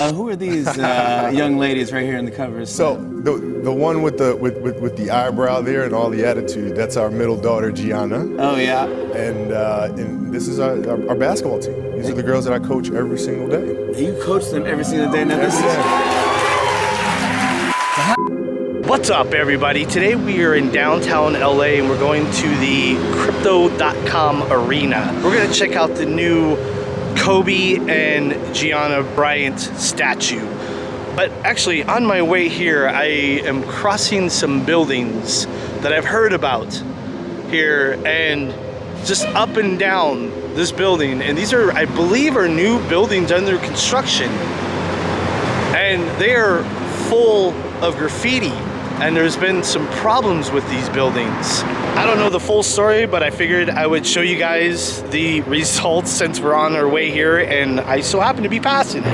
Who are these young ladies right here in the covers? So the one with the eyebrow there and all the attitude, that's our middle daughter, Gianna. Oh, yeah. And this is our basketball team. These are the girls that I coach every single day. You coach them every single day? Now, this is... What's up, everybody? Today we are in downtown LA and we're going to the Crypto.com arena. We're going to check out the new Kobe and Gianna Bryant statue. But actually, on my way here, I am crossing some buildings that I've heard about here, and just up and down this building. And these are, I believe, are new buildings under construction. And they are full of graffiti. And there's been some problems with these buildings. I don't know the full story, but I figured I would show you guys the results since we're on our way here, and I so happen to be passing it.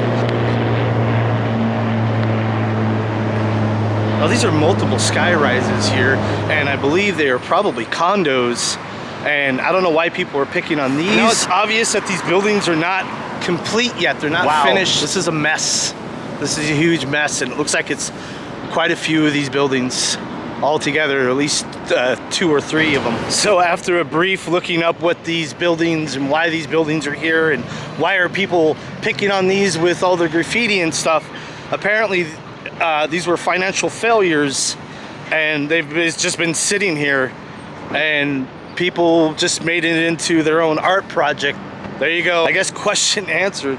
Now, these are multiple sky rises here, and I believe they are probably condos, and I don't know why people are picking on these. Now, it's obvious that these buildings are not complete yet. They're not finished. This is a mess. This is a huge mess, and it looks like it's quite a few of these buildings all together, at least 2 or 3 of them. So after a brief looking up what these buildings and why these buildings are here and why are people picking on these with all the graffiti and stuff, apparently these were financial failures and they've just been sitting here and people just made it into their own art project. There you go. I guess question answered.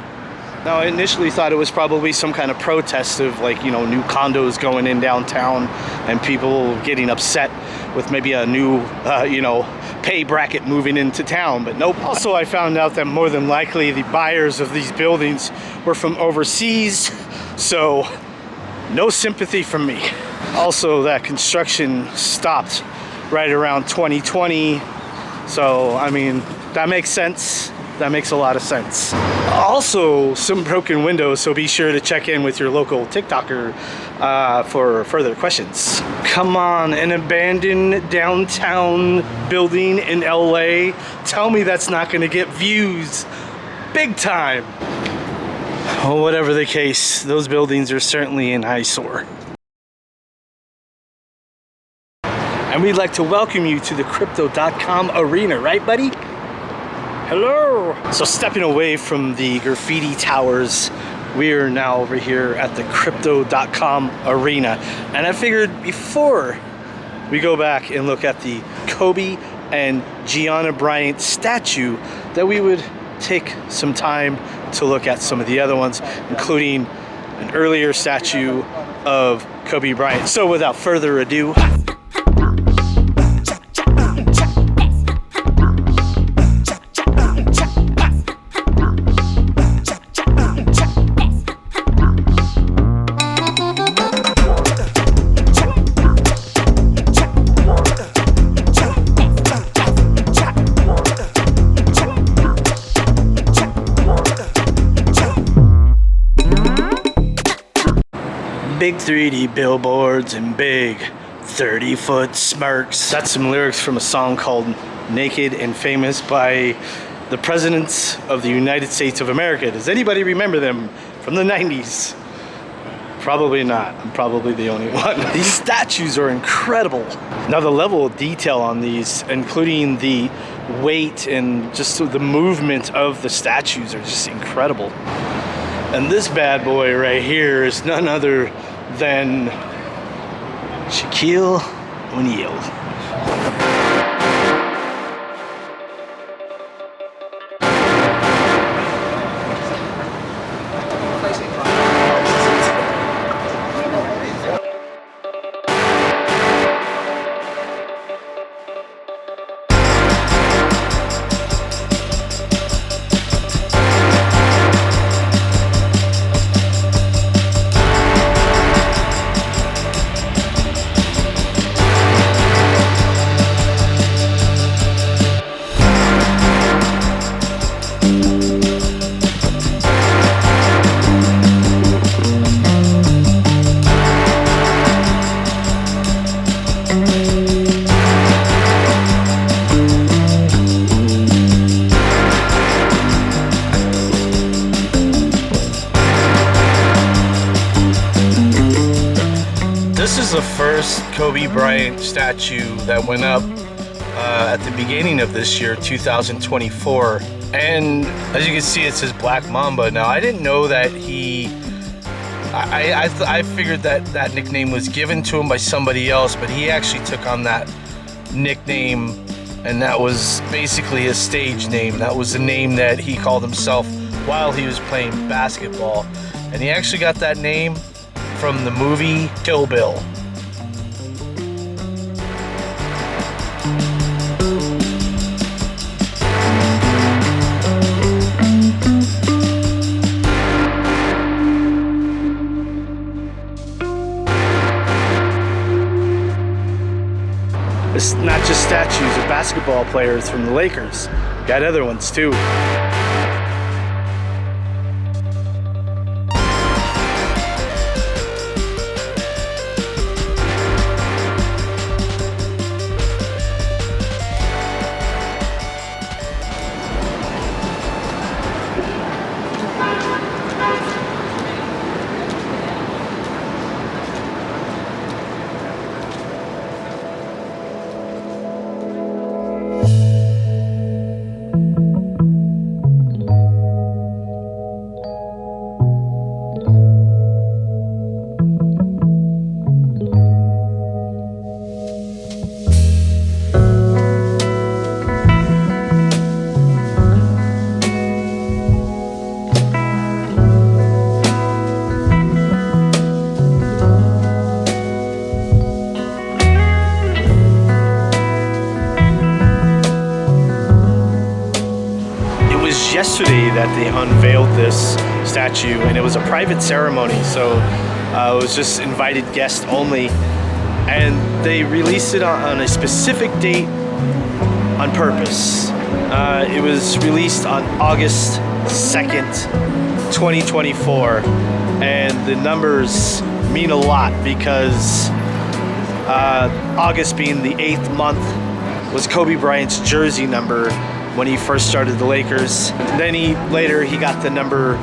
Now, I initially thought it was probably some kind of protest of, like, you know, new condos going in downtown and people getting upset with maybe a new, you know, pay bracket moving into town, but nope. Also, I found out that more than likely the buyers of these buildings were from overseas, so no sympathy from me. Also, that construction stopped right around 2020, so, I mean, that makes sense. That makes a lot of sense. Also, some broken windows, so be sure to check in with your local TikToker for further questions. Come on, an abandoned downtown building in LA. Tell me that's not gonna get views. Big time. Well, whatever the case, those buildings are certainly an eyesore. And we'd like to welcome you to the Crypto.com arena, right, buddy? Hello! So stepping away from the graffiti towers, we are now over here at the Crypto.com arena. And I figured before we go back and look at the Kobe and Gianna Bryant statue, that we would take some time to look at some of the other ones, including an earlier statue of Kobe Bryant. So without further ado, big 3D billboards and big 30-foot smirks. That's some lyrics from a song called Naked and Famous by the presidents of the United States of America. Does anybody remember them from the 90s? Probably not. I'm probably the only one. These statues are incredible. Now, the level of detail on these, including the weight and just the movement of the statues, are just incredible. And this bad boy right here is none other than Shaquille O'Neal. this is the first Kobe Bryant statue that went up at the beginning of this year, 2024. And as you can see, it says Black Mamba. Now, I didn't know that I figured that that nickname was given to him by somebody else, but he actually took on that nickname, and that was basically his stage name. That was the name that he called himself while he was playing basketball. And he actually got that name from the movie Kill Bill. It's not just statues of basketball players from the Lakers. Got other ones too. Yesterday that they unveiled this statue, and it was a private ceremony, so it was just invited guests only, and they released it on a specific date on purpose. It was released on August 2nd, 2024, and the numbers mean a lot because August being the 8th month was Kobe Bryant's jersey number when he first started the Lakers. Then later he got the number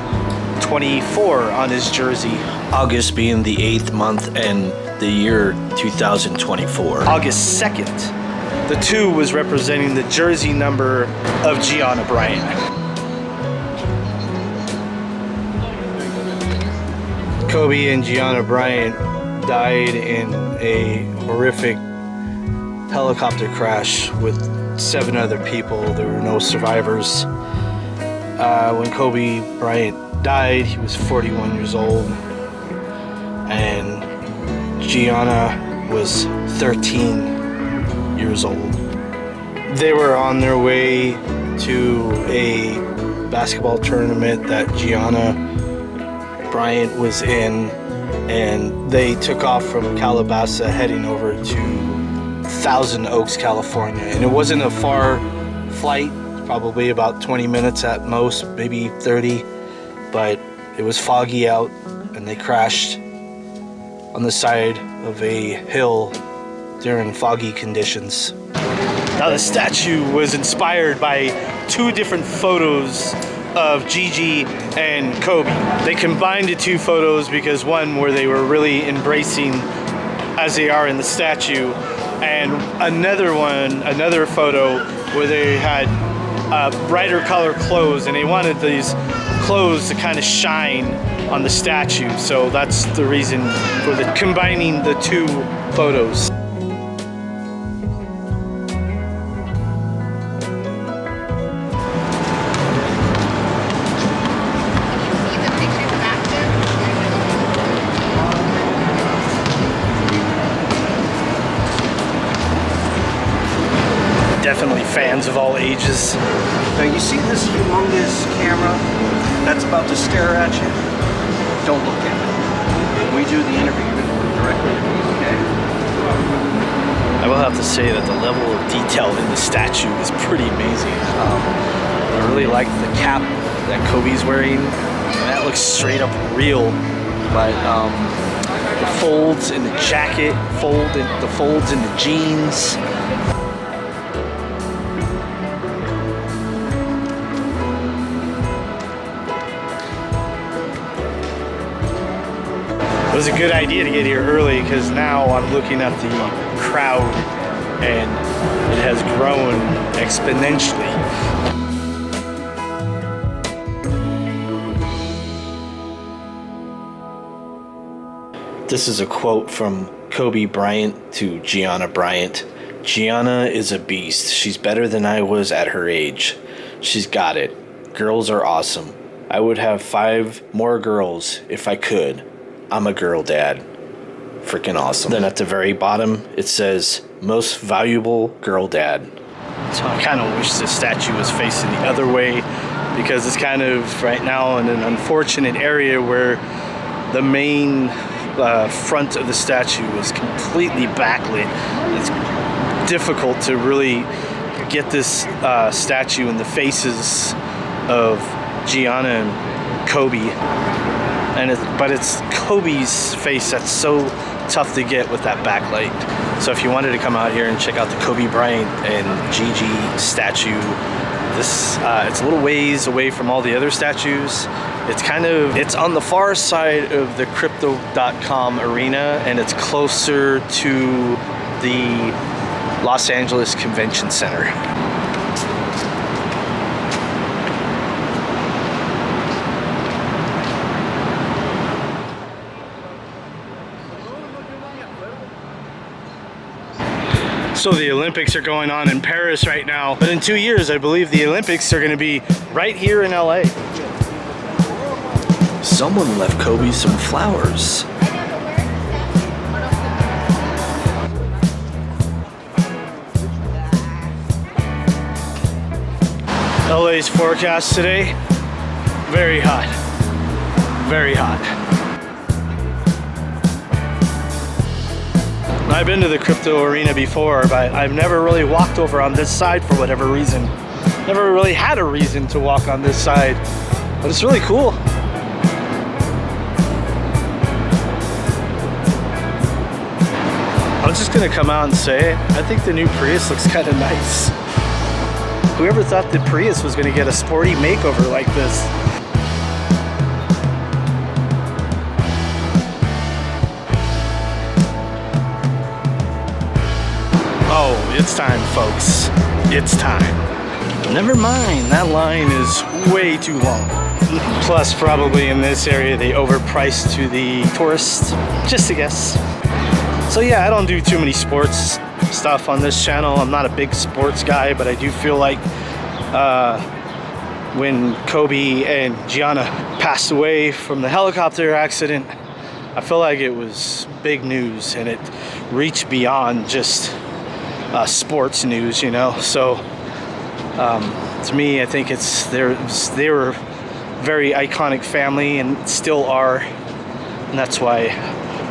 24 on his jersey. August being the 8th month and the year 2024. August 2nd, the 2 was representing the jersey number of Gianna Bryant. Kobe and Gianna Bryant died in a horrific helicopter crash with 7 other people. There were no survivors. When Kobe Bryant died, he was 41 years old, and Gianna was 13 years old. They were on their way to a basketball tournament that Gianna Bryant was in, and they took off from Calabasas heading over to Thousand Oaks, California. And it wasn't a far flight, probably about 20 minutes at most, maybe 30, but it was foggy out, and they crashed on the side of a hill during foggy conditions. Now, the statue was inspired by 2 different photos of Gigi and Kobe. They combined the 2 photos because one where they were really embracing as they are in the statue, and another photo where they had brighter color clothes, and they wanted these clothes to kind of shine on the statue. So that's the reason for combining the 2 photos. Definitely fans of all ages. Now you see this humongous camera that's about to stare at you? Don't look at it. We do the interview directly. Okay. I will have to say that the level of detail in the statue is pretty amazing. I really like the cap that Kobe's wearing. That looks straight up real. But the folds in the jacket, the folds in the jeans. It was a good idea to get here early because now I'm looking at the crowd and it has grown exponentially. This is a quote from Kobe Bryant to Gianna Bryant. Gianna is a beast. She's better than I was at her age. She's got it. Girls are awesome. I would have 5 more girls if I could. I'm a girl dad. Freaking awesome. Then at the very bottom, it says, most valuable girl dad. So I kind of wish this statue was facing the other way because it's kind of right now in an unfortunate area where the main front of the statue is completely backlit. It's difficult to really get this statue in the faces of Gianna and Kobe, but it's Kobe's face that's so tough to get with that backlight. So if you wanted to come out here and check out the Kobe Bryant and Gigi statue, this it's a little ways away from all the other statues. It's on the far side of the crypto.com arena, and it's closer to the Los Angeles Convention Center. So the Olympics are going on in Paris right now, but in 2 years, I believe the Olympics are going to be right here in LA. Someone left Kobe some flowers. LA's forecast today, very hot, very hot. I've been to the crypto arena before, but I've never really walked over on this side for whatever reason. Never really had a reason to walk on this side, but it's really cool. I'm just gonna come out and say, I think the new Prius looks kind of nice. Whoever thought the Prius was gonna get a sporty makeover like this? Oh, it's time, folks. It's time. Never mind, that line is way too long. Plus, probably in this area, they overpriced to the tourists. Just a guess. So yeah, I don't do too many sports stuff on this channel. I'm not a big sports guy, but I do feel like when Kobe and Gianna passed away from the helicopter accident, I feel like it was big news and it reached beyond just sports news, you know. So to me, I think they were a very iconic family and still are, and that's why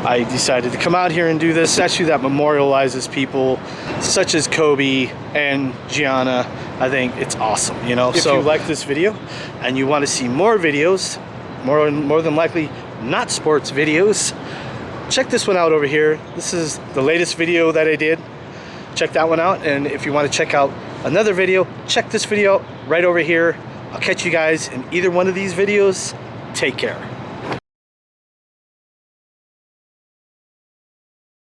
I decided to come out here and do this statue that memorializes people such as Kobe and Gianna. I think it's awesome, you know. If you like this video and you want to see more videos, more than likely not sports videos, check this one out over here. This is the latest video that I did. Check that one out, and if you want to check out another video, check this video out right over here. I'll catch you guys in either one of these videos. Take care.